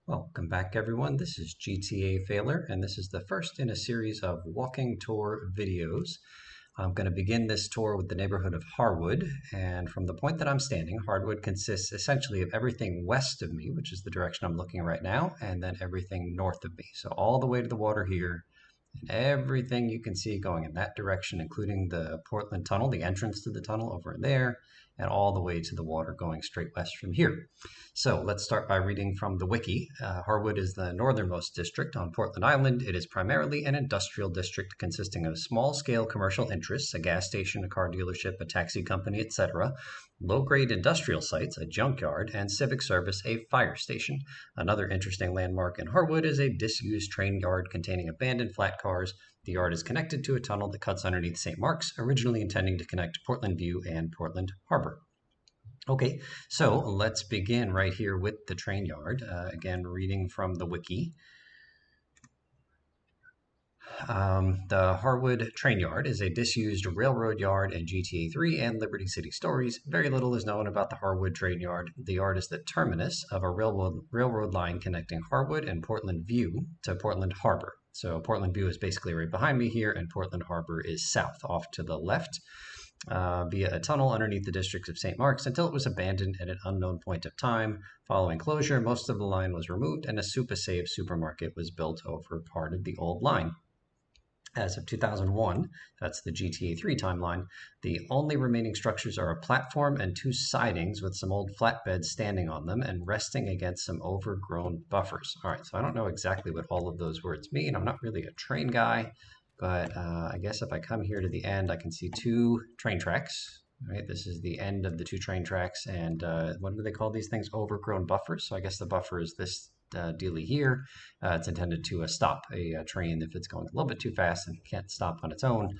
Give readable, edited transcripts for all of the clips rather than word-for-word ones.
Welcome back, everyone. This is GTA Failer, and this is the first in a series of walking tour videos. I'm going to begin this tour with the neighborhood of Harwood, and from the point that I'm standing, Harwood consists essentially of everything west of me, which is the direction I'm looking right now, and then everything north of me. So all the way to the water here, and everything you can see going in that direction, including the Portland Tunnel, the entrance to the tunnel over there, and all the way to the water going straight west from here. So let's start by reading from the wiki. Harwood is the northernmost district on Portland Island. It is primarily an industrial district consisting of small-scale commercial interests, a gas station, a car dealership, a taxi company, etc., low-grade industrial sites, a junkyard, and civic service, a fire station. Another interesting landmark in Harwood is a disused train yard containing abandoned flat cars. The yard is connected to a tunnel that cuts underneath St. Mark's, originally intending to connect Portland View and Portland Harbor. Okay, so let's begin right here with the train yard. Again, reading from the wiki. The Harwood Train Yard is a disused railroad yard in GTA 3 and Liberty City Stories. Very little is known about the Harwood Train Yard. The yard is the terminus of a railroad line connecting Harwood and Portland View to Portland Harbor. So Portland View is basically right behind me here, and Portland Harbor is south, off to the left, via a tunnel underneath the district of St. Mark's until it was abandoned at an unknown point of time. Following closure, most of the line was removed and a Quicksave supermarket was built over part of the old line. As of 2001, that's the GTA 3 timeline, the only remaining structures are a platform and two sidings with some old flatbeds standing on them and resting against some overgrown buffers. All right, so I don't know exactly what all of those words mean. I'm not really a train guy, but I guess if I come here to the end, I can see two train tracks. Right, this is the end of the two train tracks, and what do they call these things? Overgrown buffers. So I guess the buffer is this dealie here. It's intended to stop a train if it's going a little bit too fast and can't stop on its own.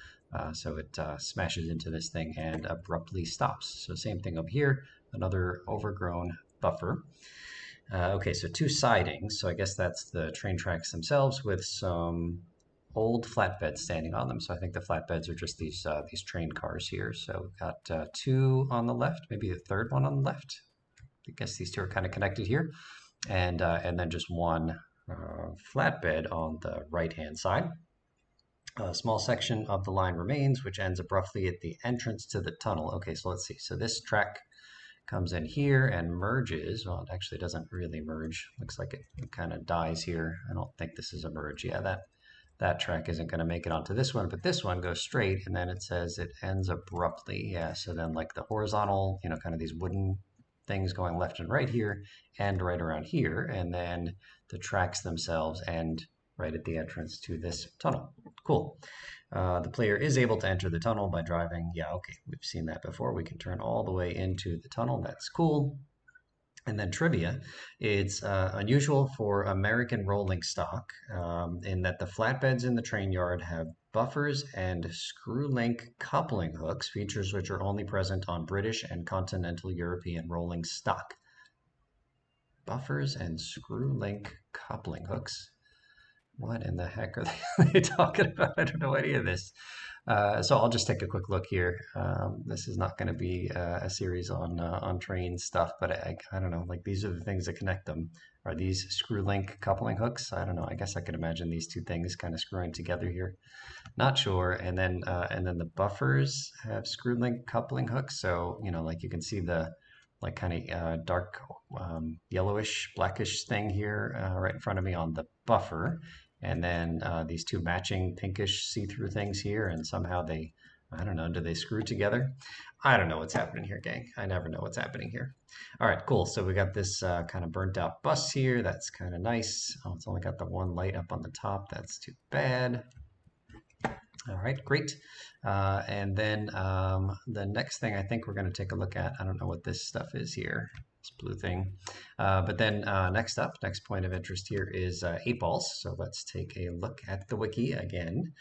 So it smashes into this thing and abruptly stops. So same thing over here, another overgrown buffer. Okay, so two sidings. So I guess that's the train tracks themselves with some old flatbeds standing on them. So I think the flatbeds are just these train cars here. So we've got two on the left, maybe a third one on the left. I guess these two are kind of connected here, and then just one flatbed on the right-hand side. A small section of the line remains, which ends abruptly at the entrance to the tunnel. Okay, so let's see. So this track comes in here and merges. Well, it actually doesn't really merge. Looks like it kind of dies here. I don't think this is a merge. Yeah, that track isn't going to make it onto this one, but this one goes straight, and then it says it ends abruptly. Yeah, so then like the horizontal, kind of these wooden things going left and right here, and right around here, and then the tracks themselves end right at the entrance to this tunnel. Cool. The player is able to enter the tunnel by driving. Yeah, okay, we've seen that before. We can turn all the way into the tunnel. That's cool. And then trivia, it's unusual for American rolling stock in that the flatbeds in the train yard have buffers and screw-link coupling hooks, features which are only present on British and continental European rolling stock. Buffers and screw-link coupling hooks. What in the heck are they talking about? I don't know any of this. So I'll just take a quick look here. This is not going to be a series on train stuff, but I don't know. Like these are the things that connect them. Are these screw link coupling hooks? I don't know. I guess I could imagine these two things kind of screwing together here. Not sure. And then the buffers have screw link coupling hooks. So like you can see the like kind of dark yellowish blackish thing here right in front of me on the buffer. And then these two matching pinkish see-through things here, and somehow I don't know, do they screw together? I don't know what's happening here, gang. I never know what's happening here. All right, cool. So we got this kind of burnt out bus here. That's kind of nice. Oh, it's only got the one light up on the top. That's too bad. All right, great. And then the next thing I think we're going to take a look at, I don't know what this stuff is here, this blue thing. But then next point of interest here is 8 Balls. So let's take a look at the wiki again,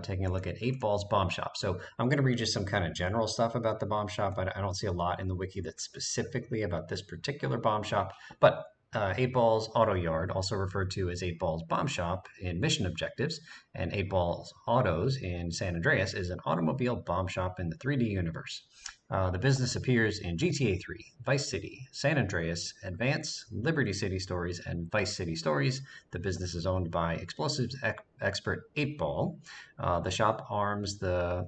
taking a look at 8 Balls Bomb Shop. So I'm going to read you some kind of general stuff about the bomb shop. I don't see a lot in the wiki that's specifically about this particular bomb shop, but 8 Balls Auto Yard, also referred to as 8 Balls Bomb Shop in Mission Objectives, and 8 Balls Autos in San Andreas, is an automobile bomb shop in the 3D universe. The business appears in GTA 3, Vice City, San Andreas, Advance, Liberty City Stories, and Vice City Stories. The business is owned by explosives expert 8-Ball. The shop arms the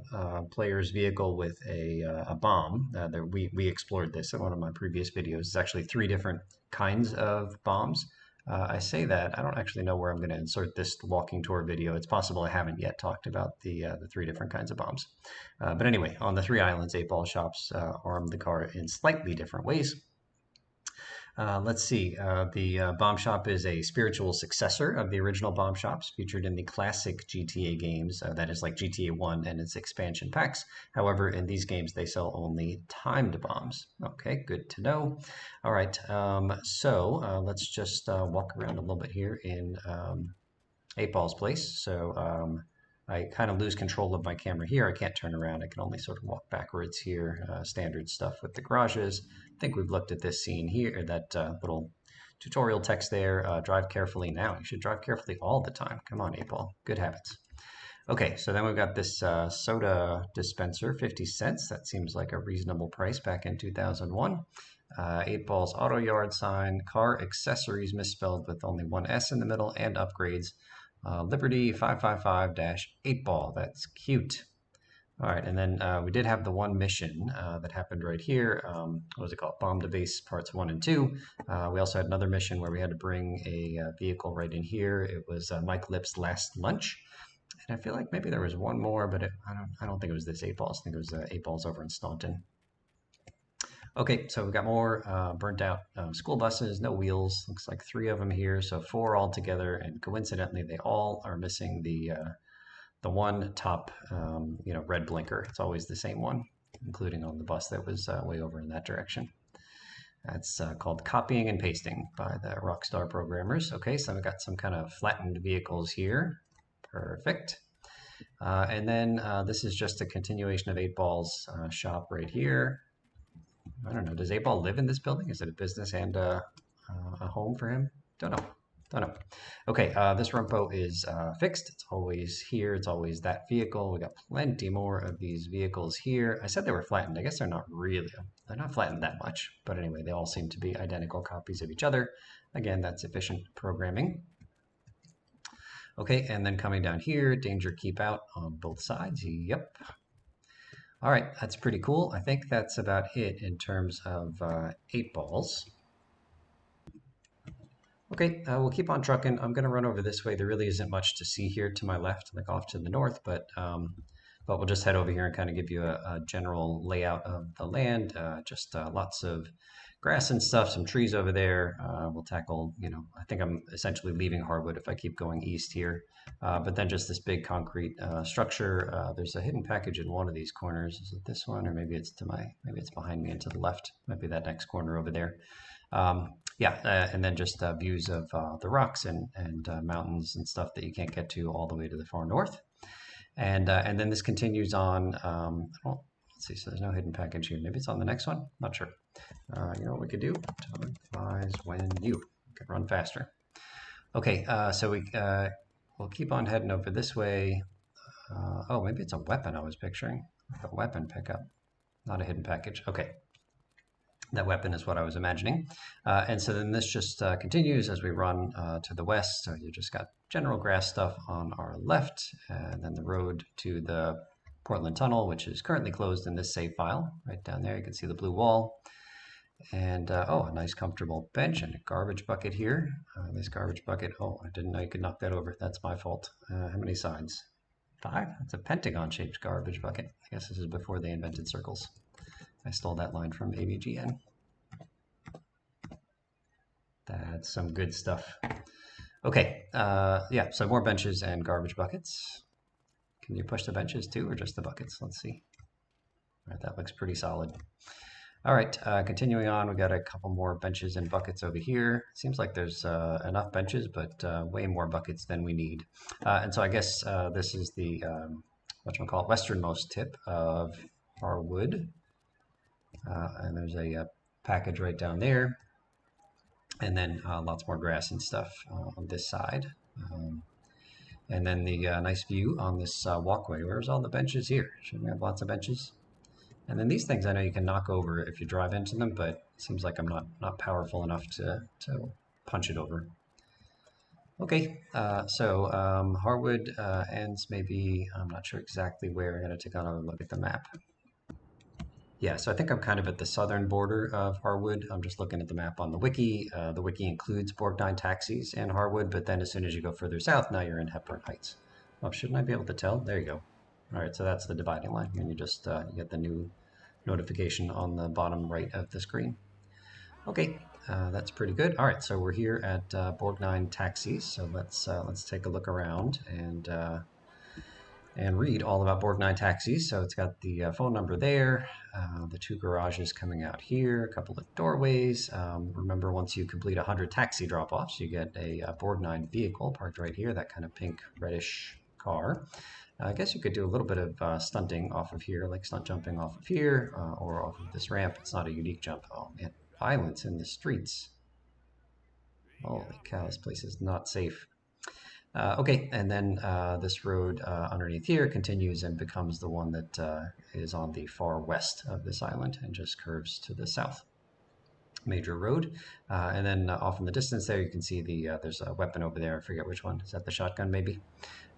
player's vehicle with a bomb. We explored this in one of my previous videos. It's actually 3 different kinds of bombs. I say that, I don't actually know where I'm going to insert this walking tour video. It's possible I haven't yet talked about the 3 different kinds of bombs. But anyway, on the 3 islands, 8-Ball shops arm the car in slightly different ways. Let's see. The Bomb Shop is a spiritual successor of the original Bomb Shops featured in the classic GTA games, that is like GTA 1 and its expansion packs. However, in these games, they sell only timed bombs. Okay, good to know. All right, let's just walk around a little bit here in 8-Ball's place. So I kind of lose control of my camera here. I can't turn around. I can only sort of walk backwards here. Standard stuff with the garages. I think we've looked at this scene here, that little tutorial text there. Drive carefully now. You should drive carefully all the time. Come on, 8-Ball. Good habits. Okay, so then we've got this soda dispenser, 50 cents. That seems like a reasonable price back in 2001. 8-Ball's auto yard sign, car accessories misspelled with only one S in the middle, and upgrades. Liberty 555-8-Ball. That's cute. All right, and then we did have the one mission that happened right here. What was it called? Bomb to Base Parts 1 and 2. We also had another mission where we had to bring a vehicle right in here. It was Mike Lip's last lunch. And I feel like maybe there was one more, but I don't think it was this 8-Balls. I think it was 8-Balls over in Staunton. Okay, so we've got more burnt out school buses, no wheels. Looks like 3 of them here, so 4 altogether. And coincidentally, they all are missing the one top, red blinker. It's always the same one, including on the bus that was way over in that direction. That's called copying and pasting by the Rockstar programmers. Okay, so we've got some kind of flattened vehicles here. Perfect. And then this is just a continuation of 8-Ball's shop right here. I don't know. Does 8-Ball live in this building? Is it a business and a home for him? Don't know. Okay, this Rumpo is fixed. It's always here. It's always that vehicle. We got plenty more of these vehicles here. I said they were flattened. I guess they're not really. They're not flattened that much. But anyway, they all seem to be identical copies of each other. Again, that's efficient programming. Okay, and then coming down here, danger keep out on both sides. Yep. All right, that's pretty cool. I think that's about it in terms of 8-Balls. Okay, we'll keep on trucking. I'm going to run over this way. There really isn't much to see here to my left, like off to the north, but we'll just head over here and kind of give you a general layout of the land. Just lots of grass and stuff, some trees over there. We'll tackle, I think I'm essentially leaving Harwood if I keep going east here. But then just this big concrete structure. There's a hidden package in one of these corners. Is it this one, or maybe it's behind me and to the left? Might be that next corner over there. And then just views of the rocks and mountains and stuff that you can't get to all the way to the far north. And then this continues on. Let's see. So there's no hidden package here. Maybe it's on the next one. Not sure. You know what we could do? Time flies when you can run faster. Okay. So we'll keep on heading over this way. Oh, maybe it's a weapon I was picturing. Like a weapon pickup, not a hidden package. Okay. That weapon is what I was imagining. And so then this just continues as we run to the west. So you just got general grass stuff on our left, and then the road to the Portland Tunnel, which is currently closed in this save file. Right down there, you can see the blue wall. And, a nice comfortable bench and a garbage bucket here. This garbage bucket, I didn't know you could knock that over. That's my fault. How many sides? 5? It's a pentagon-shaped garbage bucket. I guess this is before they invented circles. I stole that line from AVGN. That's some good stuff. Okay, so more benches and garbage buckets. Can you push the benches too, or just the buckets? Let's see. All right, that looks pretty solid. All right, continuing on, we got a couple more benches and buckets over here. Seems like there's enough benches, but way more buckets than we need. And so I guess this is the, westernmost tip of Harwood. And there's a package right down there. And then lots more grass and stuff on this side. And then the nice view on this walkway. Where's all the benches here? Shouldn't we have lots of benches? And then these things I know you can knock over if you drive into them, but it seems like I'm not powerful enough to punch it over. Okay, Harwood ends maybe, I'm not sure exactly where. I gotta take another look at the map. Yeah, so I think I'm kind of at the southern border of Harwood. I'm just looking at the map on the wiki. The wiki includes Borgnine Taxis and Harwood, but then as soon as you go further south, now you're in Hepburn Heights. Oh, shouldn't I be able to tell? There you go. All right, so that's the dividing line, and you just you get the new notification on the bottom right of the screen. Okay, that's pretty good. All right, so we're here at Borgnine Taxis. So let's take a look around and read all about Borgnine Taxis. So it's got the phone number there, the two garages coming out here, a couple of doorways. Remember, once you complete 100 taxi drop-offs, you get a Borgnine vehicle parked right here, that kind of pink reddish car. I guess you could do a little bit of stunting off of here, like stunt jumping off of here or off of this ramp. It's not a unique jump. Oh man, violence in the streets. Holy cow, this place is not safe. Okay, and then this road underneath here continues and becomes the one that is on the far west of this island and just curves to the south. Major road. And then off in the distance there, you can see there's a weapon over there. I forget which one. Is that the shotgun, maybe?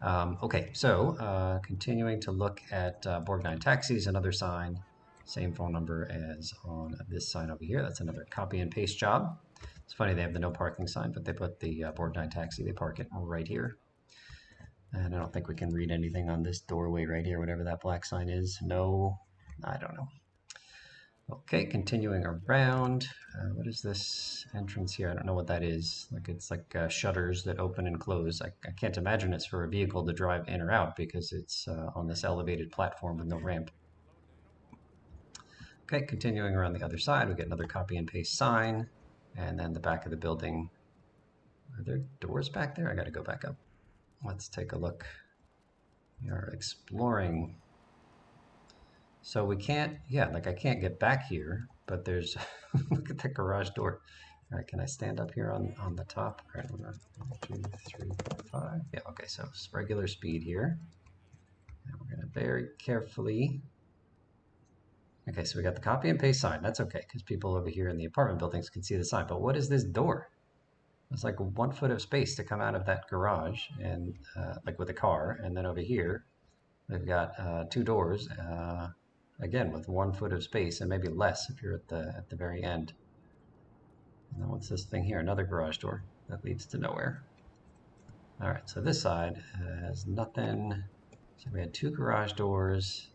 Okay, so continuing to look at Borgnine Taxis, another sign, same phone number as on this sign over here. That's another copy and paste job. It's funny, they have the no parking sign, but they put the Borgnine Taxi, they park it right here. And I don't think we can read anything on this doorway right here, whatever that black sign is. No, I don't know. Okay, continuing around. What is this entrance here? I don't know what that is. It's like shutters that open and close. I can't imagine it's for a vehicle to drive in or out because it's on this elevated platform with no ramp. Okay, continuing around the other side, we get another copy and paste sign. And then the back of the building. Are there doors back there? I gotta go back up. Let's take a look. We are exploring. So we can't, yeah, like I can't get back here, but there's, look at the garage door. All right, can I stand up here on the top? All right, 1, 2, 3, 4, 5. Yeah, okay, so it's regular speed here. And we're gonna very carefully. Okay, so we got the copy and paste sign. That's okay, because people over here in the apartment buildings can see the sign. But what is this door? It's like 1 foot of space to come out of that garage, and like with a car. And then over here, we've got 2 doors, again with 1 foot of space, and maybe less if you're at the very end. And then what's this thing here? Another garage door that leads to nowhere. All right, so this side has nothing. So we had 2 garage doors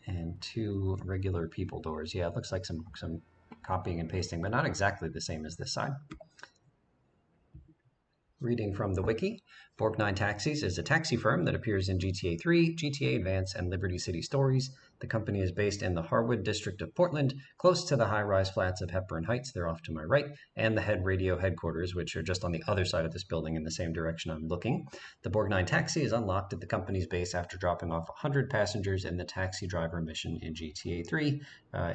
and 2 regular people doors. Yeah, it looks like some copying and pasting, but not exactly the same as this side. Reading from the wiki, Borgnine Taxis is a taxi firm that appears in GTA 3, GTA Advance, and Liberty City Stories. The company is based in the Harwood district of Portland, close to the high-rise flats of Hepburn Heights, they're off to my right, and the Head Radio headquarters, which are just on the other side of this building in the same direction I'm looking. The Borgnine Taxi is unlocked at the company's base after dropping off 100 passengers in the taxi driver mission in GTA 3.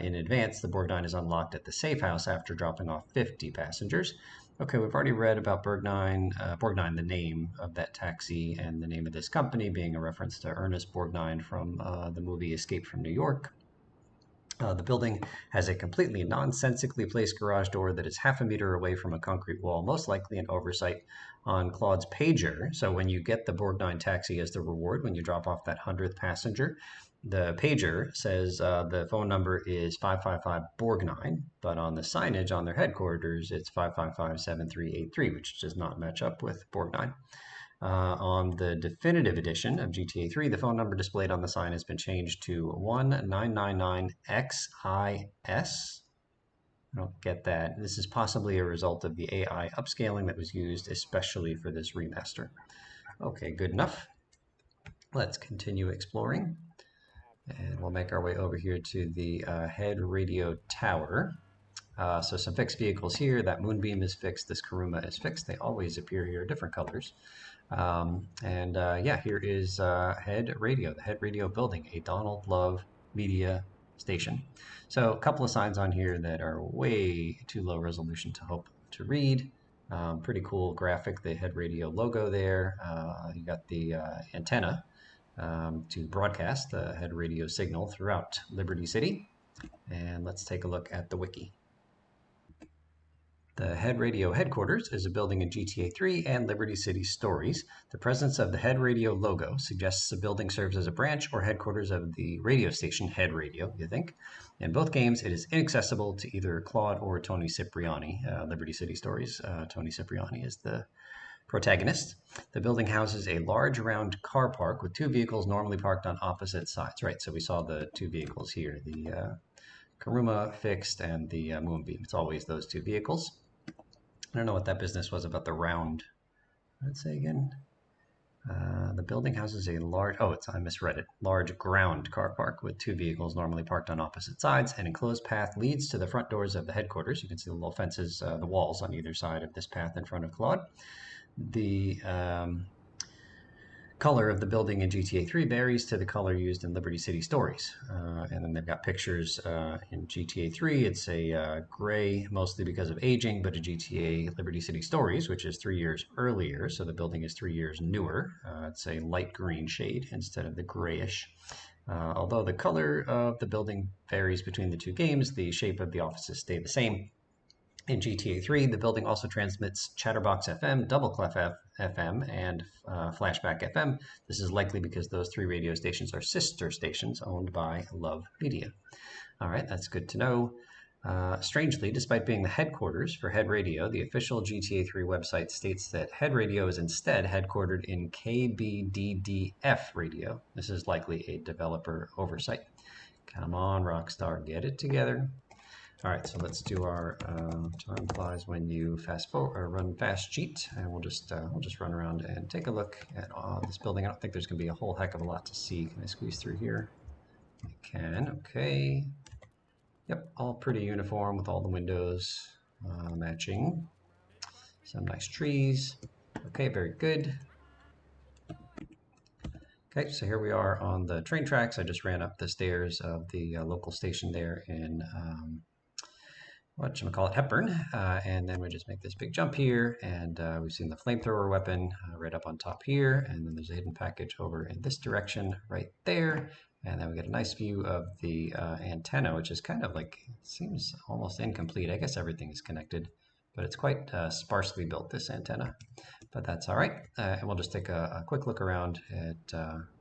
In Advance, the Borgnine is unlocked at the Safe House after dropping off 50 passengers. Okay, we've already read about Borgnine, the name of that taxi, and the name of this company being a reference to Ernest Borgnine from the movie Escape from New York. The building has a completely nonsensically placed garage door that is half a meter away from a concrete wall, most likely an oversight on Claude's pager. So when you get the Borgnine taxi as the reward, when you drop off that 100th passenger, the pager says the phone number is 555 Borgnine, but on the signage on their headquarters, it's 555-7383, which does not match up with Borgnine. On the definitive edition of GTA 3, the phone number displayed on the sign has been changed to 1999XIS. I don't get that. This is possibly a result of the AI upscaling that was used especially for this remaster. Okay, good enough. Let's continue exploring. And we'll make our way over here to the head radio tower. So some fixed vehicles here. That Moonbeam is fixed. This Karuma is fixed. They always appear here, different colors. Yeah, here is head radio, the head radio building, a Donald Love media station. So a couple of signs on here that are way too low resolution to hope to read. Pretty cool graphic, the head radio logo there. You got the antenna to broadcast the head radio signal throughout Liberty City. And let's take a look at the wiki. The Head Radio headquarters is a building in GTA 3 and Liberty City Stories. The presence of the Head Radio logo suggests the building serves as a branch or headquarters of the radio station Head Radio, you think. In both games, it is inaccessible to either Claude or Tony Cipriani. Liberty City Stories, Tony Cipriani is the protagonist. The building houses a large round car park with two vehicles normally parked on opposite sides. Right, so we saw the two vehicles here, the Karuma Fixed and the Moonbeam. It's always those two vehicles. I don't know what that business was about the round. Let's say again. The building houses a large, I misread it. Large ground car park with two vehicles normally parked on opposite sides. An enclosed path leads to the front doors of the headquarters. You can see the little fences, the walls on either side of this path in front of Claude. The color of the building in GTA 3 varies to the color used in Liberty City Stories. And then they've got pictures in GTA 3. It's a gray, mostly because of aging, but in GTA Liberty City Stories, which is 3 years earlier, so the building is 3 years newer, it's a light green shade instead of the grayish. Although the color of the building varies between the two games, the shape of the offices stay the same. In GTA 3, the building also transmits Chatterbox FM, Double Clef FM, and Flashback FM. This is likely because those three radio stations are sister stations owned by Love Media. All right, that's good to know. Strangely, despite being the headquarters for Head Radio, the official GTA 3 website states that Head Radio is instead headquartered in KBDDF Radio. This is likely a developer oversight. Come on, Rockstar, get it together. All right, so let's do our time flies when you fast forward or run fast cheat, and we'll just run around and take a look at this building. I don't think there's going to be a whole heck of a lot to see. Can I squeeze through here? I can. Okay. Yep, all pretty uniform with all the windows matching. Some nice trees. Okay, very good. Okay, so here we are on the train tracks. I just ran up the stairs of the local station there in whatchamacallit, Hepburn, and then we just make this big jump here, and we've seen the flamethrower weapon right up on top here, and then there's a hidden package over in this direction right there, and then we get a nice view of the antenna, which is kind of like, seems almost incomplete. I guess everything is connected, but it's quite sparsely built, this antenna, but that's all right. And we'll just take a quick look around at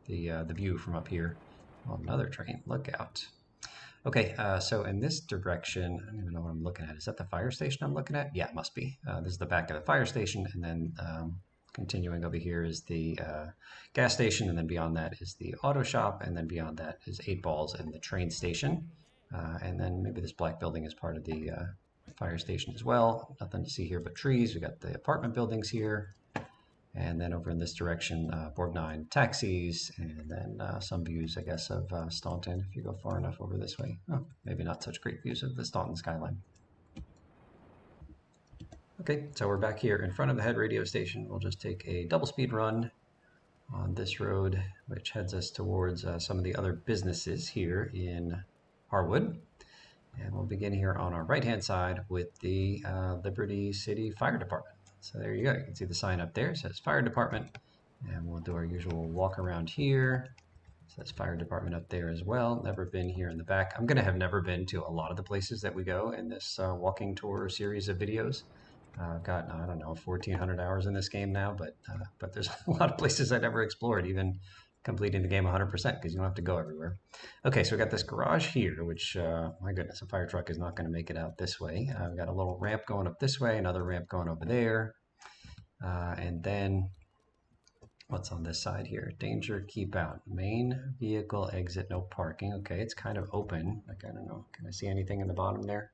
the view from up here. Oh, another train, look out. Okay, so in this direction, I don't even know what I'm looking at. Is that the fire station I'm looking at? Yeah, it must be. This is the back of the fire station, and then continuing over here is the gas station, and then beyond that is the auto shop, and then beyond that is 8 Balls and the train station. And then maybe this black building is part of the fire station as well. Nothing to see here but trees. We got the apartment buildings here. And then over in this direction, Borgnine Taxis, and then some views, I guess, of Staunton, if you go far enough over this way. Oh, maybe not such great views of the Staunton skyline. Okay, so we're back here in front of the Head Radio station. We'll just take a double speed run on this road, which heads us towards some of the other businesses here in Harwood. And we'll begin here on our right-hand side with the Liberty City Fire Department. So there you go. You can see the sign up there. It says Fire Department. And we'll do our usual walk around here. It says Fire Department up there as well. Never been here in the back. I'm going to have never been to a lot of the places that we go in this walking tour series of videos. I've got, I don't know, 1,400 hours in this game now, but there's a lot of places I never explored, even completing the game 100%, because you don't have to go everywhere. Okay, so we got this garage here, which, my goodness, a fire truck is not going to make it out this way. We've got a little ramp going up this way, another ramp going over there. And then, what's on this side here? Danger, keep out. Main vehicle exit, no parking. Okay, it's kind of open. Like, I don't know, can I see anything in the bottom there?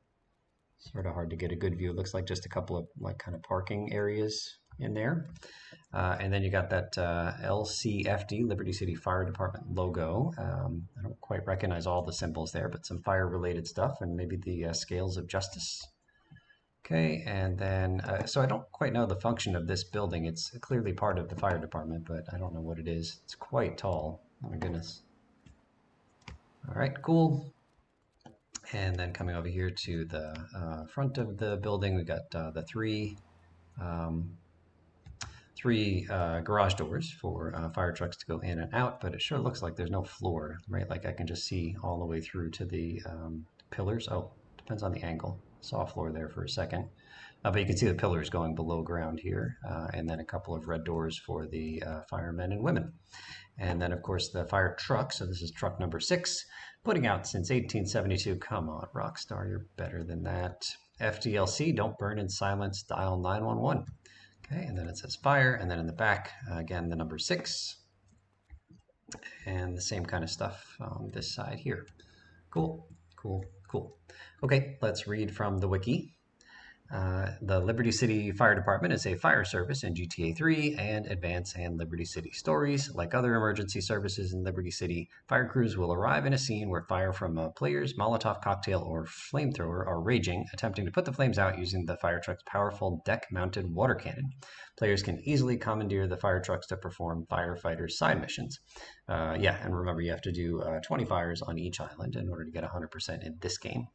Sort of hard to get a good view. It looks like just a couple of, like, kind of parking areas in there. And then you got that LCFD, Liberty City Fire Department logo. I don't quite recognize all the symbols there, but some fire-related stuff, and maybe the scales of justice. Okay, and then, so I don't quite know the function of this building. It's clearly part of the fire department, but I don't know what it is. It's quite tall. Oh my goodness. All right, cool. And then coming over here to the front of the building, we got the 3 three garage doors for fire trucks to go in and out, but it sure looks like there's no floor, right? Like I can just see all the way through to the pillars. Oh, depends on the angle. Saw a floor there for a second. But you can see the pillars going below ground here, and then a couple of red doors for the firemen and women. And then, of course, the fire truck. So this is truck number 6, putting out since 1872. Come on, Rockstar, you're better than that. FDLC, don't burn in silence, dial 911. Okay, and then it says fire, and then in the back, again, the number 6, and the same kind of stuff on this side here. Cool, cool, cool. Okay, let's read from the wiki. The Liberty City Fire Department is a fire service in GTA 3 and Advance and Liberty City Stories. Like other emergency services in Liberty City, fire crews will arrive in a scene where fire from a player's Molotov cocktail or flamethrower are raging, attempting to put the flames out using the fire truck's powerful deck-mounted water cannon. Players can easily commandeer the fire trucks to perform firefighter side missions. Yeah, and remember you have to do 20 fires on each island in order to get 100% in this game.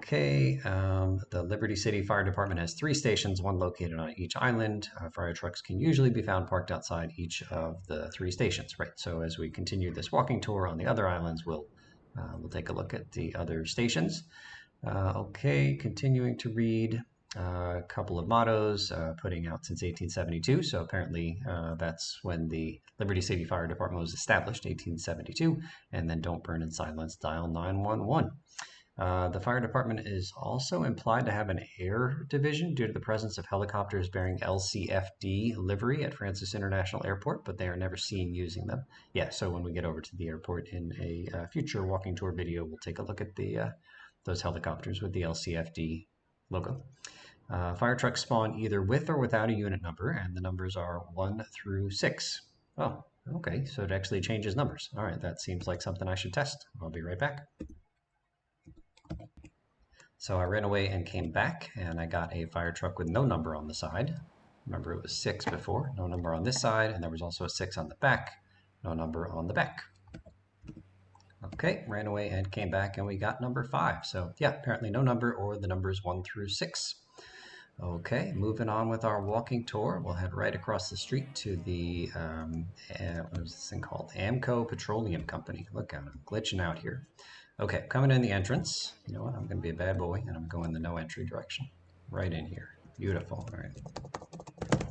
Okay, the Liberty City Fire Department has 3 stations, one located on each island. Fire trucks can usually be found parked outside each of the 3 stations, right? So as we continue this walking tour on the other islands, we'll take a look at the other stations. Okay, continuing to read a couple of mottos, putting out since 1872. So apparently that's when the Liberty City Fire Department was established, 1872. And then don't burn in silence, dial 911. The fire department is also implied to have an air division due to the presence of helicopters bearing LCFD livery at Francis International Airport, but they are never seen using them. Yeah, so when we get over to the airport in a future walking tour video, we'll take a look at the those helicopters with the LCFD logo. Fire trucks spawn either with or without a unit number, and the numbers are 1 through 6. Oh, okay, so it actually changes numbers. All right, that seems like something I should test. I'll be right back. So I ran away and came back, and I got a fire truck with no number on the side. Remember, it was 6 before, no number on this side, and there was also a 6 on the back, no number on the back. Okay, ran away and came back, and we got number 5. So yeah, apparently no number or the numbers 1 through 6. Okay, moving on with our walking tour. We'll head right across the street to the, what was this thing called? Amco Petroleum Company. Look out, I'm glitching out here. Okay, coming in the entrance. You know what? I'm going to be a bad boy, and I'm going the no entry direction. Right in here. Beautiful. All right.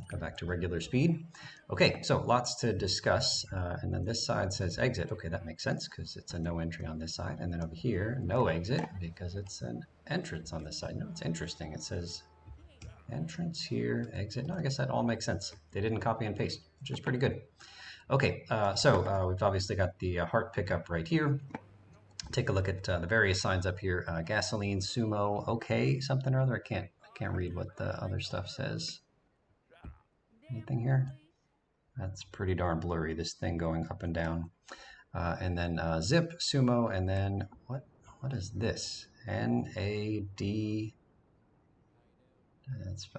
Go back to regular speed. Okay, so lots to discuss. And then this side says exit. Okay, that makes sense because it's a no entry on this side. And then over here, no exit because it's an entrance on this side. No, it's interesting. It says entrance here, exit. No, I guess that all makes sense. They didn't copy and paste, which is pretty good. Okay, so we've obviously got the heart pickup right here. Take a look at the various signs up here. Gasoline, sumo, okay, something or other. I can't read what the other stuff says. Anything here? That's pretty darn blurry, this thing going up and down. And then zip, sumo, and then what is this? N-A-D.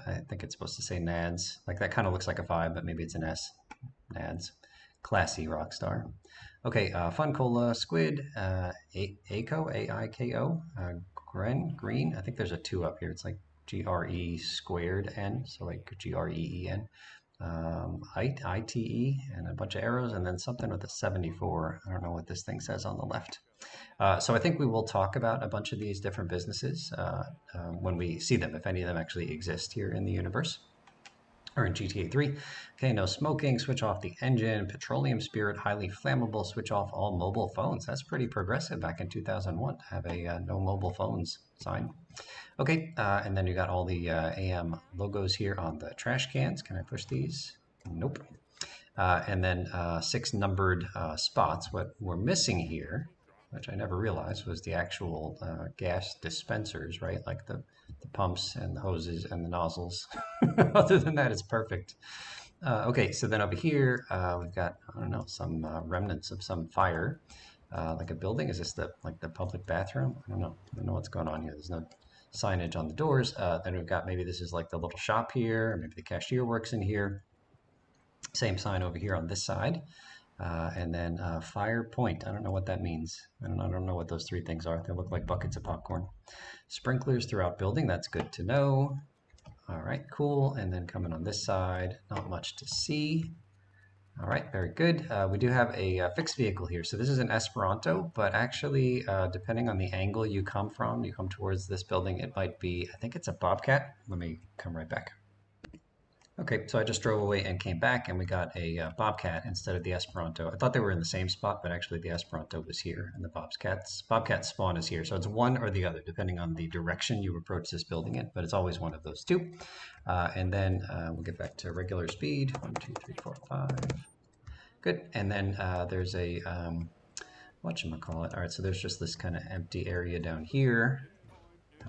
I think it's supposed to say NADS. Like that kind of looks like a 5, but maybe it's an S. NADS. Classy Rockstar. Okay, Fun Cola, Squid, Aiko, A-I-K-O, Green. I think there's a 2 up here. It's like G-R-E squared N, so like G-R-E-E-N. I-T-E, and a bunch of arrows, and then something with a 74. I don't know what this thing says on the left. So I think we will talk about a bunch of these different businesses when we see them, if any of them actually exist here in the universe. Or in GTA 3. Okay, no smoking, switch off the engine, petroleum spirit, highly flammable, switch off all mobile phones. That's pretty progressive back in 2001 to have a no mobile phones sign. Okay, and then you got all the AM logos here on the trash cans. Can I push these? Nope. And then 6 numbered spots. What we're missing here, which I never realized, was the actual gas dispensers, right? Like the pumps and the hoses and the nozzles. Other than that, it's perfect. Okay, so then over here, we've got, I don't know, some remnants of some fire, like a building. Is this the public bathroom? I don't know what's going on here. There's no signage on the doors. Then we've got, maybe this is like the little shop here, or maybe the cashier works in here. Same sign over here on this side. And then fire point. I don't know what that means. I don't know what those 3 things are. They look like buckets of popcorn. Sprinklers throughout building. That's good to know. All right. right, cool. And then coming on this side, not much to see. All right, very good. We do have a fixed vehicle here. So this is an Esperanto, but actually, depending on the angle you come from, you come towards this building, it might be, I think it's a Bobcat. Let me come right back. Okay, so I just drove away and came back, and we got a Bobcat instead of the Esperanto. I thought they were in the same spot, but actually the Esperanto was here, and the Bobcat spawn is here. So it's one or the other, depending on the direction you approach this building in, but it's always one of those two. And then we'll get back to regular speed. 1, 2, 3, 4, 5. Good. And then there's a whatchamacallit. All right, so there's just this kind of empty area down here.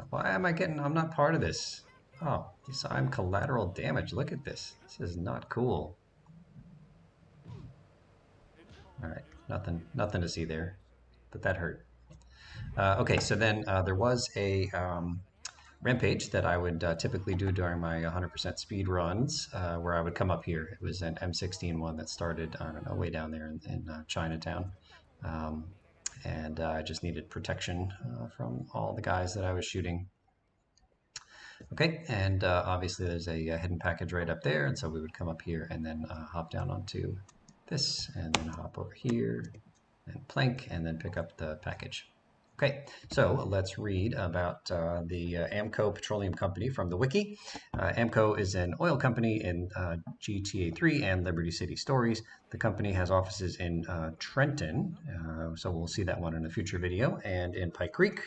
Why am I getting? I'm not part of this. Oh, so I'm collateral damage. Look at this. This is not cool. All right, nothing to see there, but that hurt. Okay, so then there was a rampage that I would typically do during my 100% speed runs, where I would come up here. It was an M16 one that started, I don't know, way down there in Chinatown. And I just needed protection from all the guys that I was shooting. Okay, and obviously there's a hidden package right up there, and so we would come up here and then hop down onto this, and then hop over here, and plank, and then pick up the package. Okay, so let's read about the Amco Petroleum Company from the wiki. Amco is an oil company in GTA 3 and Liberty City Stories. The company has offices in Trenton, so we'll see that one in a future video, and in Pike Creek,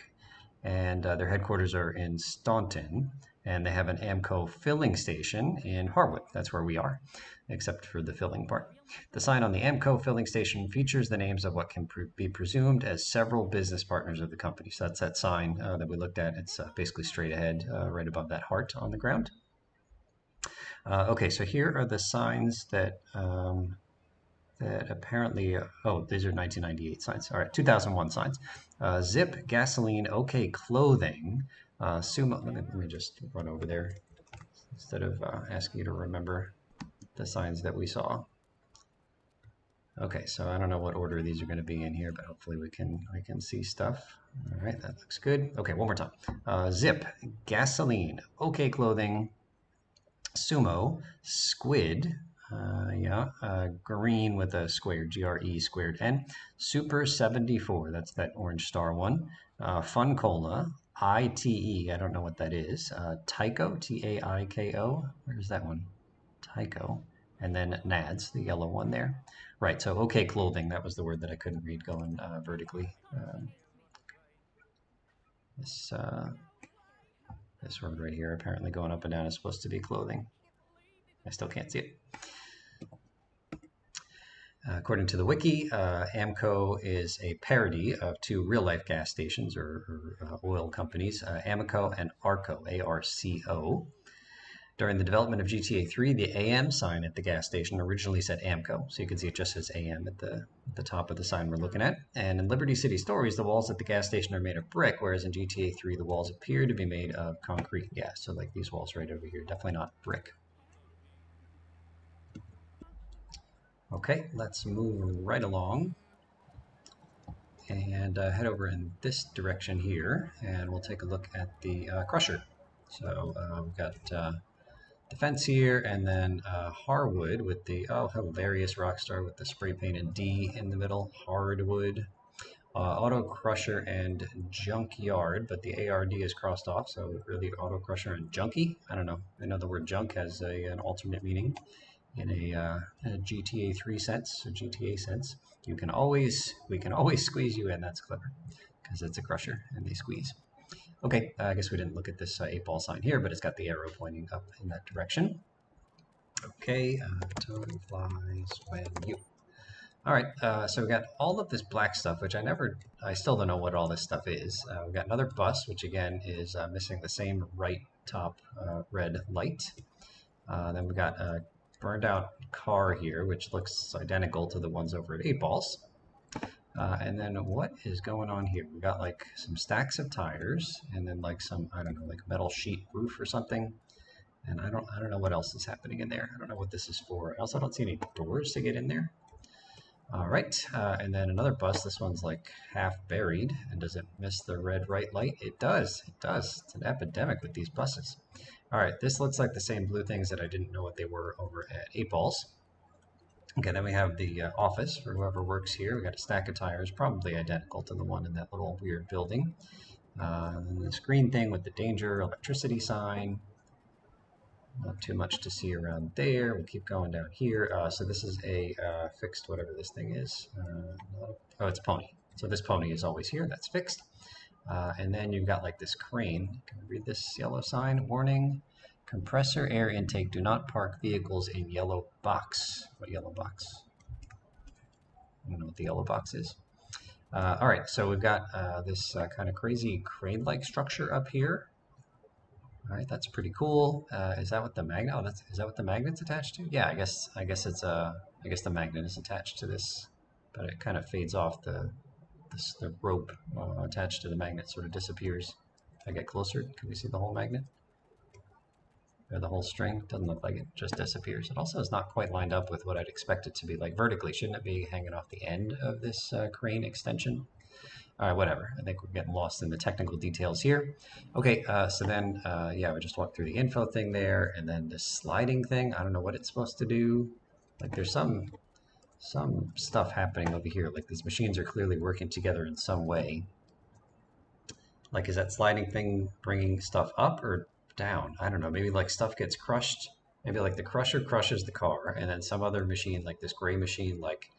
and their headquarters are in Staunton, and they have an Amco filling station in Harwood. That's where we are, except for the filling part. The sign on the Amco filling station features the names of what can be presumed as several business partners of the company. So that's that sign that we looked at. It's basically straight ahead, right above that heart on the ground. Okay, so here are the signs that that apparently, oh, these are 1998 signs. All right, 2001 signs. Zip, gasoline, okay, clothing, sumo. Let me just run over there instead of asking you to remember the signs that we saw. Okay, so I don't know what order these are going to be in here, but hopefully we can see stuff. All right, that looks good. Okay, one more time. Zip, gasoline, okay, clothing, sumo, squid. Green with a square, GRE squared N. Super 74, that's that orange star one. Fun Cola, ITE, I don't know what that is. Tyco, Taiko, where's that one? Tyco. And then NADS, the yellow one there. Right, so okay clothing, that was the word that I couldn't read going vertically. This word right here, apparently going up and down, is supposed to be clothing. I still can't see it. According to the wiki, Amco is a parody of two real-life gas stations or oil companies, Amoco and Arco, A-R-C-O. During the development of GTA 3, the AM sign at the gas station originally said Amco, so you can see it just says AM at the top of the sign we're looking at. And in Liberty City Stories, the walls at the gas station are made of brick, whereas in GTA 3, the walls appear to be made of concrete. Yeah, so like these walls right over here, definitely not brick. Okay, let's move right along and head over in this direction here, and we'll take a look at the crusher. So we've got defense here, and then Harwood with the, various Rockstar with the spray painted D in the middle, Hardwood, Auto Crusher and Junkyard, but the ARD is crossed off, so really Auto Crusher and Junkie. I don't know. I know the word junk has an alternate meaning in a GTA 3 sense, a GTA sense. We can always squeeze you in. That's clever, because it's a crusher and they squeeze. Okay, I guess we didn't look at this 8-ball sign here, but it's got the arrow pointing up in that direction. Okay, time flies when you. All right, so we got all of this black stuff, which I still don't know what all this stuff is. We've got another bus, which again is missing the same right top red light. Then we got a burned out car here, which looks identical to the ones over at 8-balls. And then what is going on here? We got like some stacks of tires, and then like some, I don't know, like metal sheet roof or something. And I don't know what else is happening in there. I don't know what this is for. I also don't see any doors to get in there. All right, and then another bus. This one's like half buried, and does it miss the red right light? It does. It does. It's an epidemic with these buses. All right, this looks like the same blue things that I didn't know what they were over at 8 Balls. Okay, then we have the office for whoever works here. We got a stack of tires, probably identical to the one in that little weird building. And this green thing with the danger electricity sign. Not too much to see around there. We'll keep going down here. So this is a fixed whatever this thing is. Oh, it's pony. So this pony is always here. That's fixed. And then you've got like this crane. Can we read this yellow sign? Warning. Compressor air intake. Do not park vehicles in yellow box. What yellow box? I don't know what the yellow box is. All right, so we've got this kind of crazy crane-like structure up here. All right, that's pretty cool. Is that what the magnet? Oh, is that what the magnet's attached to? Yeah, I guess it's I guess the magnet is attached to this, but it kind of fades off. The rope attached to the magnet sort of disappears. If I get closer, can we see the whole magnet? Or the whole string? Doesn't look like it, just disappears. It also is not quite lined up with what I'd expect it to be like vertically. Shouldn't it be hanging off the end of this crane extension? All right, whatever. I think we're getting lost in the technical details here. Okay, so then, yeah, we just walked through the info thing there, and then this sliding thing. I don't know what it's supposed to do. Like, there's some stuff happening over here. Like, these machines are clearly working together in some way. Like, is that sliding thing bringing stuff up or down? I don't know. Maybe, like, stuff gets crushed. Maybe, like, the crusher crushes the car, and then some other machine, like this gray machine, like,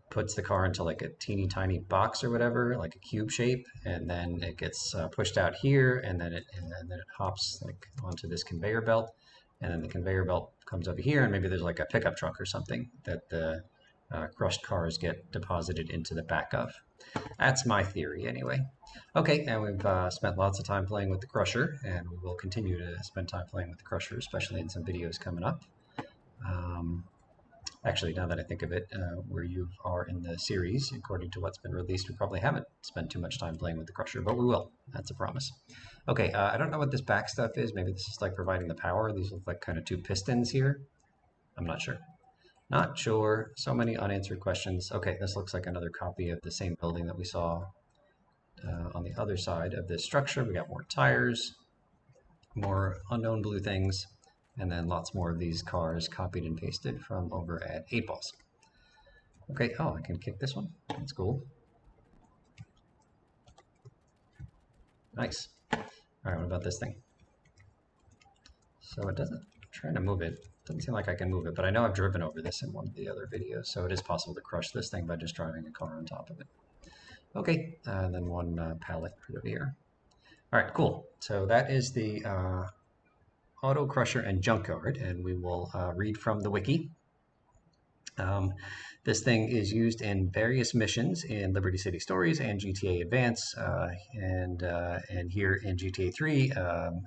puts the car into like a teeny tiny box or whatever, like a cube shape, and then it gets pushed out here, and then it hops like onto this conveyor belt, and then the conveyor belt comes over here, and maybe there's like a pickup truck or something that the crushed cars get deposited into the back of. That's my theory anyway. Okay, and we've spent lots of time playing with the crusher, and we will continue to spend time playing with the crusher, especially in some videos coming up. Actually, now that I think of it, where you are in the series, according to what's been released, we probably haven't spent too much time playing with the crusher, but we will. That's a promise. Okay, I don't know what this back stuff is. Maybe this is like providing the power. These look like kind of two pistons here. I'm not sure. Not sure. So many unanswered questions. Okay, this looks like another copy of the same building that we saw on the other side of this structure. We got more tires, more unknown blue things, and then lots more of these cars copied and pasted from over at 8 Balls. Okay, oh, I can kick this one. That's cool. Nice. All right, what about this thing? So it doesn't, I'm trying to move it. Doesn't seem like I can move it, but I know I've driven over this in one of the other videos, so it is possible to crush this thing by just driving a car on top of it. Okay, and then one pallet right over here. All right, cool. So that is the Auto Crusher and Junkyard, and we will read from the wiki. This thing is used in various missions in Liberty City Stories and GTA Advance, and here in GTA 3,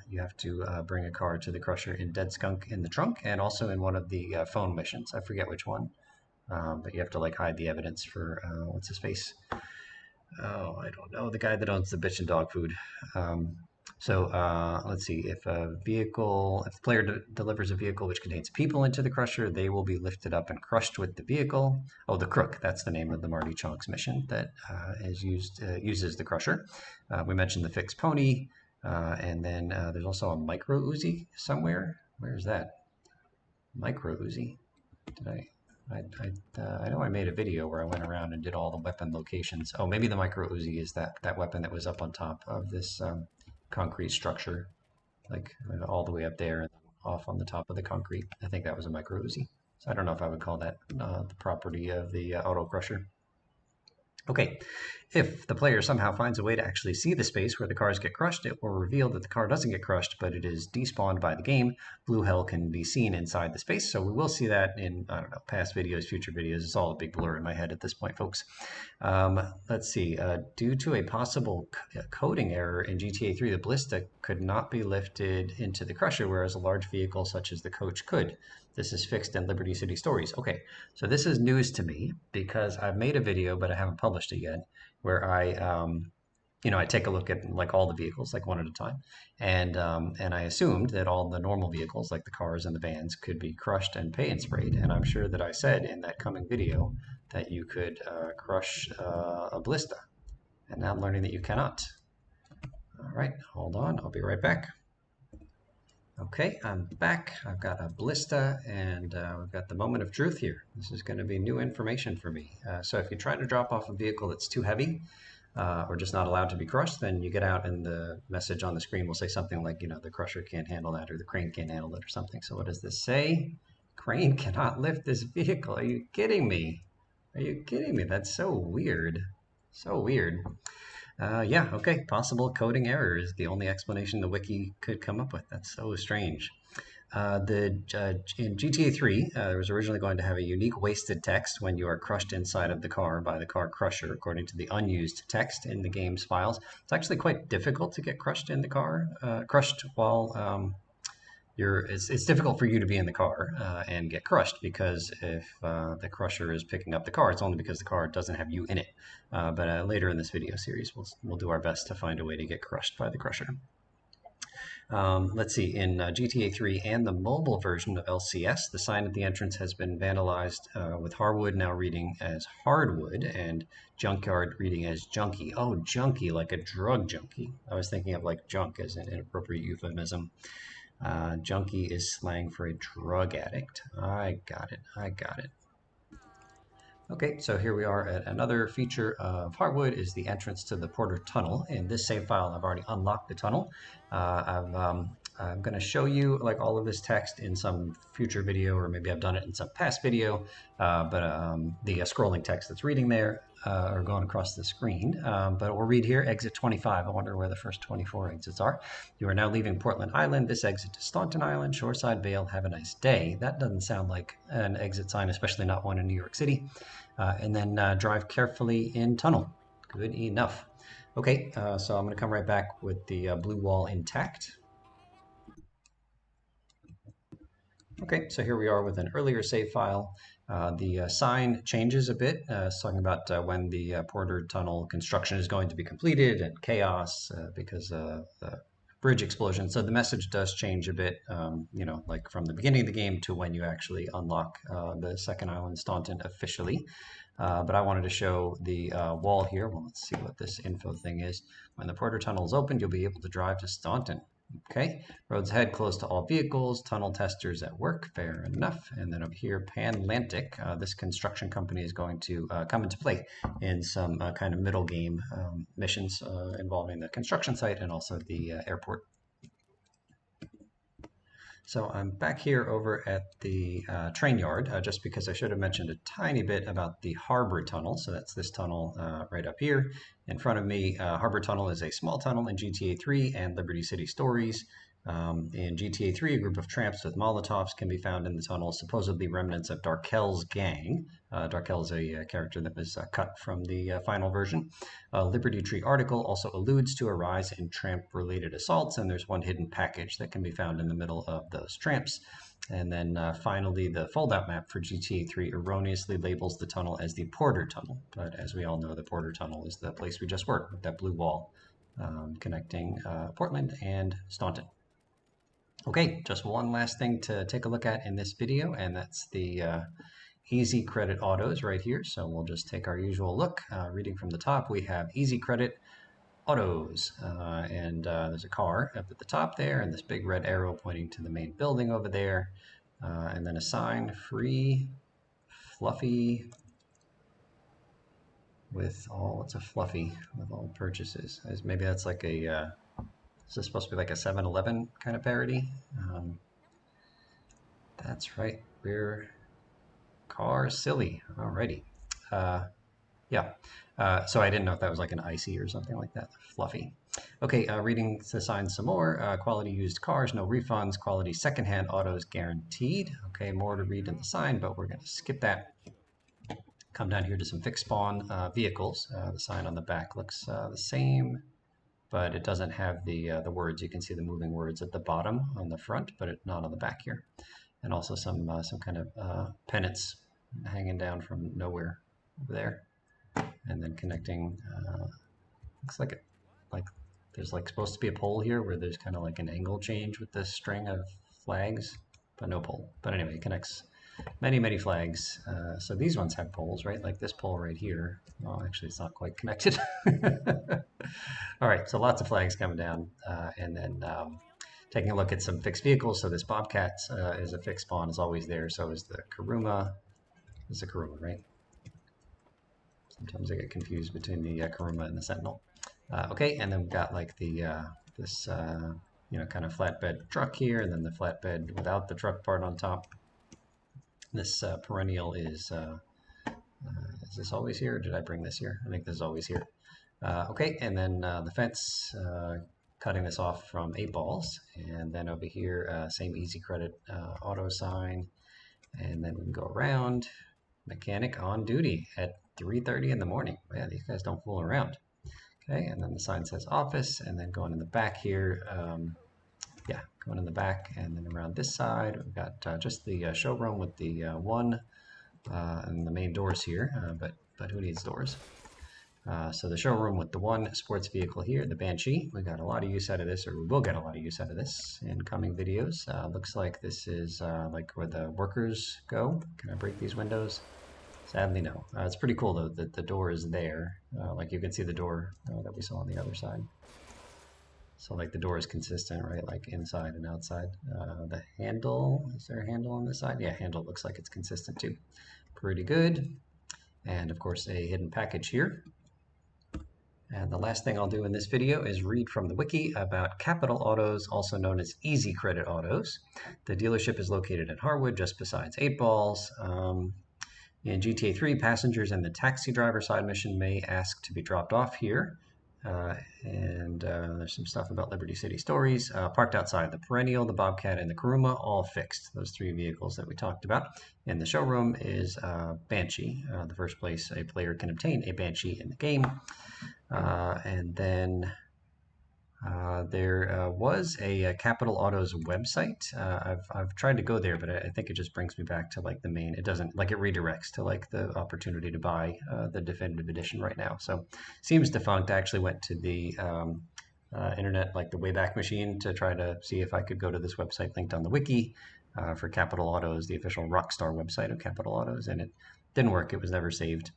you have to bring a car to the Crusher in Dead Skunk in the trunk, and also in one of the phone missions. I forget which one, but you have to like hide the evidence for what's his face? Oh, I don't know. The guy that owns the bitch and dog food. Let's see. If the player delivers a vehicle which contains people into the crusher, they will be lifted up and crushed with the vehicle. Oh, the Crook. That's the name of the Marty Chunks mission that uses the crusher. We mentioned the fixed pony, and then there's also a micro Uzi somewhere. Where is that? Micro Uzi. I know I made a video where I went around and did all the weapon locations. Oh, maybe the micro Uzi is that weapon that was up on top of this concrete structure, like all the way up there and off on the top of the concrete. I think that was a micro Uzi. So I don't know if I would call that the property of the auto crusher. Okay, if the player somehow finds a way to actually see the space where the cars get crushed, it will reveal that the car doesn't get crushed, but it is despawned by the game. Blue hell can be seen inside the space, so we will see that in, I don't know, past videos, future videos. It's all a big blur in my head at this point, folks. Let's see. Due to a possible coding error in GTA 3, the ballista could not be lifted into the crusher, whereas a large vehicle such as the coach could. This is fixed in Liberty City Stories. Okay, so this is news to me because I've made a video, but I haven't published it yet, where I take a look at like all the vehicles, like one at a time, and I assumed that all the normal vehicles, like the cars and the vans, could be crushed and paint sprayed. And I'm sure that I said in that coming video that you could crush a ballista, and now I'm learning that you cannot. All right, hold on, I'll be right back. Okay, I'm back. I've got a ballista and we've got the moment of truth here. This is going to be new information for me. So if you try to drop off a vehicle that's too heavy or just not allowed to be crushed, then you get out and the message on the screen will say something like, the crusher can't handle that or the crane can't handle it or something. So what does this say? Crane cannot lift this vehicle. Are you kidding me? Are you kidding me? That's so weird. So weird. Yeah, okay. Possible coding error is the only explanation the wiki could come up with. That's so strange. In GTA 3, there was originally going to have a unique wasted text when you are crushed inside of the car by the car crusher, according to the unused text in the game's files. It's actually quite difficult to get crushed in the car, crushed while it's difficult for you to be in the car and get crushed because if the crusher is picking up the car, it's only because the car doesn't have you in it. But later in this video series, we'll do our best to find a way to get crushed by the crusher. Let's see, in GTA 3 and the mobile version of LCS, the sign at the entrance has been vandalized with Harwood now reading as Hardwood and Junkyard reading as Junkie. Oh, junkie, like a drug junkie. I was thinking of like junk as an inappropriate euphemism. Junkie is slang for a drug addict. I got it. I got it. Okay, so here we are at another feature of Harwood is the entrance to the Porter Tunnel. In this save file, I've already unlocked the tunnel. I'm going to show you like all of this text in some future video, or maybe I've done it in some past video, but the scrolling text that's reading there or going across the screen. But we'll read here, exit 25. I wonder where the first 24 exits are. You are now leaving Portland Island. This exit to Staunton Island, Shoreside Vale. Have a nice day. That doesn't sound like an exit sign, especially not one in New York City. And then drive carefully in tunnel. Good enough. Okay, so I'm going to come right back with the blue wall intact. Okay, so here we are with an earlier save file. The sign changes a bit. It's talking about when the Porter Tunnel construction is going to be completed and chaos because the bridge explosion. So the message does change a bit, like from the beginning of the game to when you actually unlock the second island, Staunton, officially. But I wanted to show the wall here. Well, let's see what this info thing is. When the Porter Tunnel is opened, you'll be able to drive to Staunton. Okay, roads ahead closed to all vehicles, tunnel testers at work, fair enough. And then up here, Panlantic, this construction company is going to come into play in some kind of middle game missions involving the construction site and also the airport. So I'm back here over at the train yard, just because I should have mentioned a tiny bit about the Harbor Tunnel. So that's this tunnel right up here. In front of me, Harbor Tunnel is a small tunnel in GTA 3 and Liberty City Stories. In GTA 3, a group of tramps with Molotovs can be found in the tunnel, supposedly remnants of Darkel's gang. Darkel is a character that was cut from the final version. A Liberty Tree article also alludes to a rise in tramp-related assaults, and there's one hidden package that can be found in the middle of those tramps. And then finally, the fold-out map for GTA 3 erroneously labels the tunnel as the Porter Tunnel. But as we all know, the Porter Tunnel is the place we just were, with that blue wall connecting Portland and Staunton. Okay, just one last thing to take a look at in this video, and that's the easy credit autos right here. So we'll just take our usual look. Reading from the top, we have easy credit autos, and there's a car up at the top there, and this big red arrow pointing to the main building over there, and then a sign, free, fluffy, with all, what's a fluffy, with all purchases. Maybe that's like a, is this supposed to be like a 7-Eleven kind of parody? That's right, rear car silly. Alrighty. Yeah. So I didn't know if that was like an icy or something like that. Fluffy. Okay, reading the sign some more. Quality used cars, no refunds. Quality secondhand autos guaranteed. Okay, more to read in the sign, but we're going to skip that. Come down here to some fixed spawn vehicles. The sign on the back looks the same, but it doesn't have the words. You can see the moving words at the bottom on the front, but not on the back here. And also some kind of pennants hanging down from nowhere over there, and then connecting. Looks like there's like supposed to be a pole here where there's kind of like an angle change with this string of flags, but no pole. But anyway, it connects many flags. So these ones have poles, right? Like this pole right here. Well, actually, it's not quite connected. All right, so lots of flags coming down, and then taking a look at some fixed vehicles. So this Bobcat is a fixed spawn, is always there. So is the Kuruma. It's a Kuruma, right? Sometimes I get confused between the Kuruma and the Sentinel. Okay, and then we've got like the this kind of flatbed truck here, and then the flatbed without the truck part on top. This perennial is this always here? Or did I bring this here? I think this is always here. Okay, and then the fence, cutting this off from 8 balls, and then over here, same easy credit auto sign, and then we can go around. Mechanic on duty at 3:30 in the morning. Yeah, these guys don't fool around. Okay, and then the sign says office, and then going in the back here, yeah, going in the back, and then around this side, we've got just the showroom with the one and the main doors here, but who needs doors? So the showroom with the one sports vehicle here, the Banshee. We got a lot of use out of this, or we will get a lot of use out of this in coming videos. Looks like this is like where the workers go. Can I break these windows? Sadly, no. It's pretty cool though that the door is there. Like you can see the door that we saw on the other side. So like the door is consistent, right? Like inside and outside. The handle, is there a handle on this side? Yeah, handle looks like it's consistent too. Pretty good. And of course a hidden package here. And the last thing I'll do in this video is read from the wiki about Capital Autos, also known as Easy Credit Autos. The dealership is located in Harwood, just besides 8 Balls. In GTA 3, passengers in the taxi driver side mission may ask to be dropped off here. There's some stuff about Liberty City Stories. Parked outside, the Perennial, the Bobcat, and the Kuruma, all fixed. Those 3 vehicles that we talked about. In the showroom is Banshee, the first place a player can obtain a Banshee in the game. And then there was a Capital Autos website. I've tried to go there, but I think it just brings me back to like the main. It doesn't, like, it redirects to like the opportunity to buy the definitive edition right now. So seems defunct. I actually went to the internet, like the Wayback Machine, to try to see if I could go to this website linked on the wiki for Capital Autos, the official Rockstar website of Capital Autos, and it didn't work. It was never saved.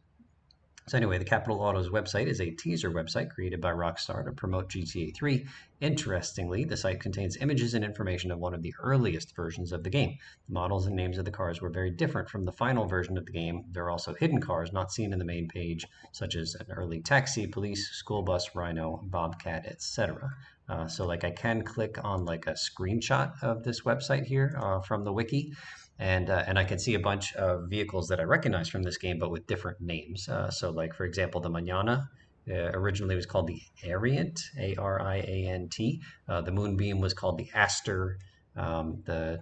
So anyway, the Capital Autos website is a teaser website created by Rockstar to promote GTA 3. Interestingly, the site contains images and information of one of the earliest versions of the game. The models and names of the cars were very different from the final version of the game. There are also hidden cars not seen in the main page, such as an early taxi, police, school bus, Rhino, Bobcat, etc. So like I can click on like a screenshot of this website here from the wiki. And I can see a bunch of vehicles that I recognize from this game, but with different names. So, like for example, the Manana originally was called the Ariant, Ariant. The Moonbeam was called the Aster. The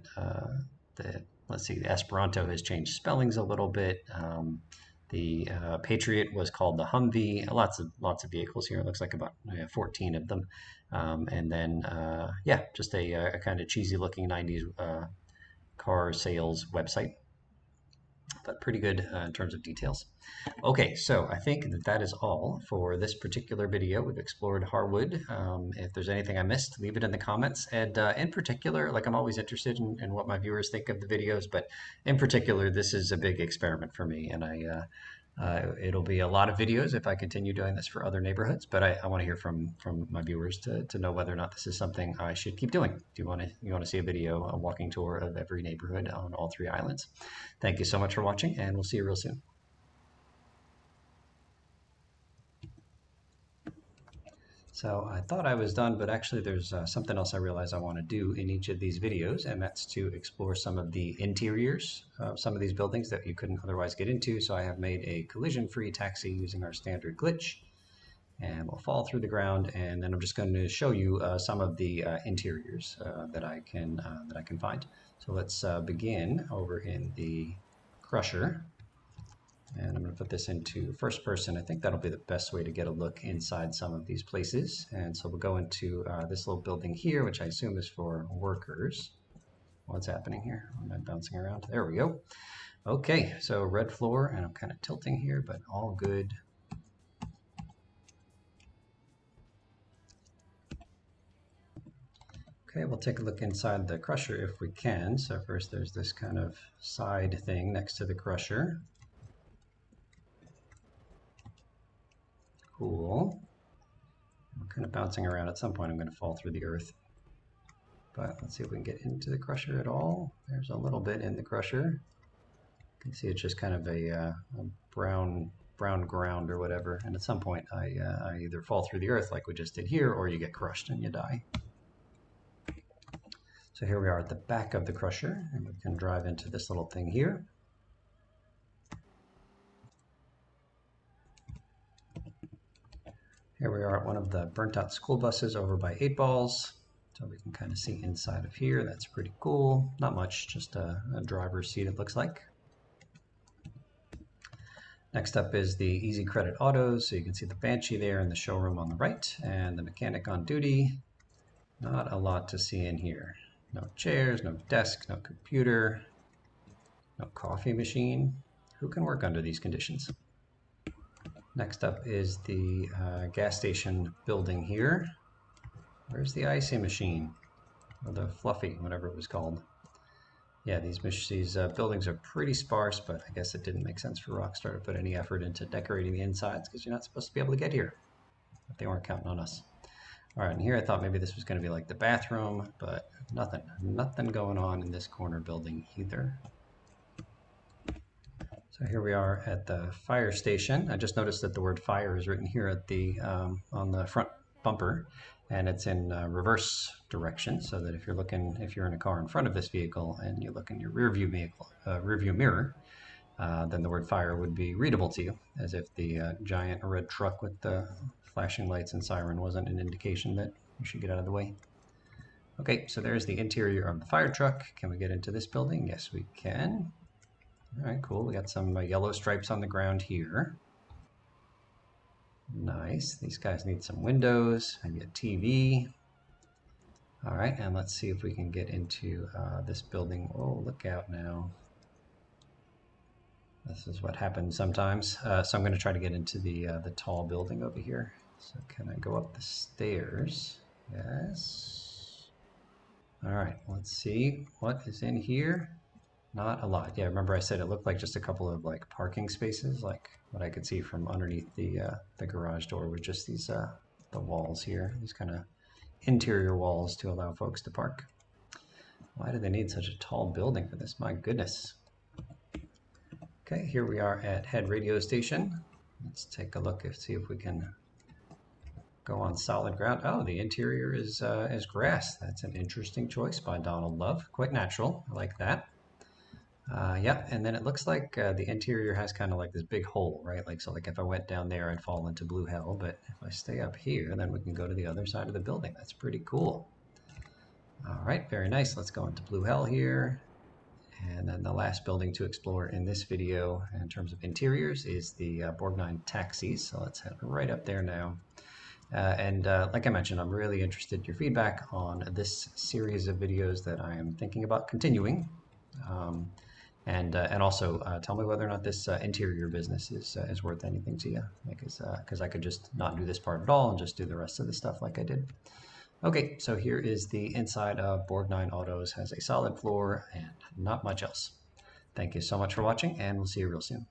let's see, the Esperanto has changed spellings a little bit. The Patriot was called the Humvee. Lots of vehicles here. It looks like about 14 of them. And then yeah, just a kind of cheesy looking 90s. Car sales website, but pretty good in terms of details. Okay, so I think that is all for this particular video. We've explored Harwood. If there's anything I missed, leave it in the comments. And in particular, like I'm always interested in what my viewers think of the videos, but in particular, this is a big experiment for me, and it'll be a lot of videos if I continue doing this for other neighborhoods, but I want to hear from my viewers to know whether or not this is something I should keep doing. Do you want to see a video, a walking tour of every neighborhood on all 3 islands? Thank you so much for watching, and we'll see you real soon. So I thought I was done, but actually there's something else I realized I want to do in each of these videos, and that's to explore some of the interiors of some of these buildings that you couldn't otherwise get into. So I have made a collision-free taxi using our standard glitch, and we'll fall through the ground, and then I'm just going to show you some of the interiors that I can find. So let's begin over in the Crusher. And I'm going to put this into first person. I think that'll be the best way to get a look inside some of these places. And so we'll go into this little building here, which I assume is for workers. What's happening here? Am I bouncing around? There we go. Okay, so red floor, and I'm kind of tilting here, but all good. Okay, we'll take a look inside the Crusher if we can. So first there's this kind of side thing next to the Crusher. Cool. I'm kind of bouncing around. At some point I'm going to fall through the earth. but let's see if we can get into the crusher at all. There's a little bit in the crusher. You can see it's just kind of a brown ground or whatever, and at some point I either fall through the earth like we just did here, or you get crushed and you die. So here we are at the back of the crusher, and we can drive into this little thing here. Here we are at one of the burnt out school buses over by 8 Balls. So we can kind of see inside of here. That's pretty cool. Not much, just a driver's seat it looks like. Next up is the Easy Credit Autos. So you can see the Banshee there in the showroom on the right, and the mechanic on duty. Not a lot to see in here. No chairs, no desk, no computer, no coffee machine. Who can work under these conditions? Next up is the gas station building here. Where's the icy machine? Or the fluffy, whatever it was called. Yeah, these buildings are pretty sparse, but I guess it didn't make sense for Rockstar to put any effort into decorating the insides because you're not supposed to be able to get here. But they weren't counting on us. All right, and here I thought maybe this was going to be like the bathroom, but nothing going on in this corner building either. So here we are at the fire station. I just noticed that the word fire is written here at the on the front bumper, and it's in reverse direction, so that if you're in a car in front of this vehicle and you look in your rearview mirror, then the word fire would be readable to you, as if the giant red truck with the flashing lights and siren wasn't an indication that you should get out of the way. Okay, so there's the interior of the fire truck. Can we get into this building? Yes, we can. All right, cool. We got some yellow stripes on the ground here. Nice. These guys need some windows, maybe a TV. All right, and let's see if we can get into this building. Oh, look out now. This is what happens sometimes. So I'm going to try to get into the tall building over here. So can I go up the stairs? Yes. All right, let's see what is in here. Not a lot. Yeah, remember I said it looked like just a couple of like parking spaces, like what I could see from underneath the garage door with just these the walls here, these kind of interior walls to allow folks to park. Why do they need such a tall building for this? My goodness. Okay, here we are at Head Radio Station. Let's take a look and see if we can go on solid ground. Oh, the interior is grass. That's an interesting choice by Donald Love. Quite natural. I like that. Yeah, and then it looks like the interior has kind of like this big hole, right? Like, so like if I went down there, I'd fall into blue hell, but if I stay up here, then we can go to the other side of the building. That's pretty cool. All right, very nice. Let's go into blue hell here. And then the last building to explore in this video in terms of interiors is the Borgnine Taxis. So let's head right up there now. Like I mentioned, I'm really interested in your feedback on this series of videos that I am thinking about continuing. And also tell me whether or not this interior business is worth anything to you, because I could just not do this part at all and just do the rest of the stuff like I did. Okay, so here is the inside of Borgnine Autos. Has a solid floor and not much else. Thank you so much for watching, and we'll see you real soon.